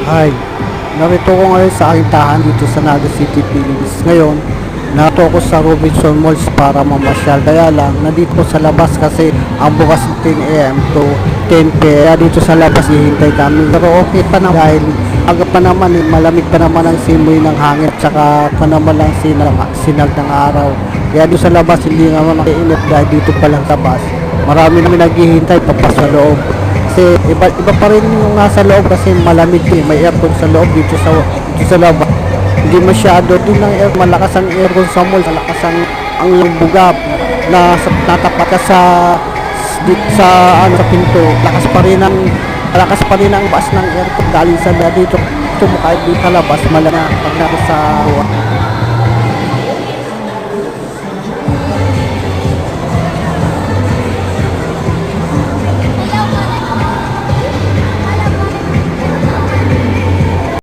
Hi, narito ko ngayon sa aking tahan dito sa Naga City, Philippines. Ngayon, narito ako sa Robinson Malls para mamasyal. Kaya lang, nandito ko sa labas kasi ang bukas ng 10 a.m. to 10 p.m. Kaya dito sa labas, hihintay kami. Pero okay pa na dahil aga pa naman, malamig pa naman ang simoy ng hangin at saka pa naman ang sinag ng araw. Kaya dito sa labas, hindi naman nakiinip dahil dito pa lang sa labas. Marami namin naghihintay papasok sa loob. Kasi iba pa rin yung nasa loob kasi malamig din. May aircon sa loob dito sa labas. Hindi masyado din ng air, malakas ang aircon sa mall, malakas ang bugab na natapat ka sa pinto. Malakas pa rin ang bas ng aircon galing sa dito. Kahit dito sa labas, malana pag nasa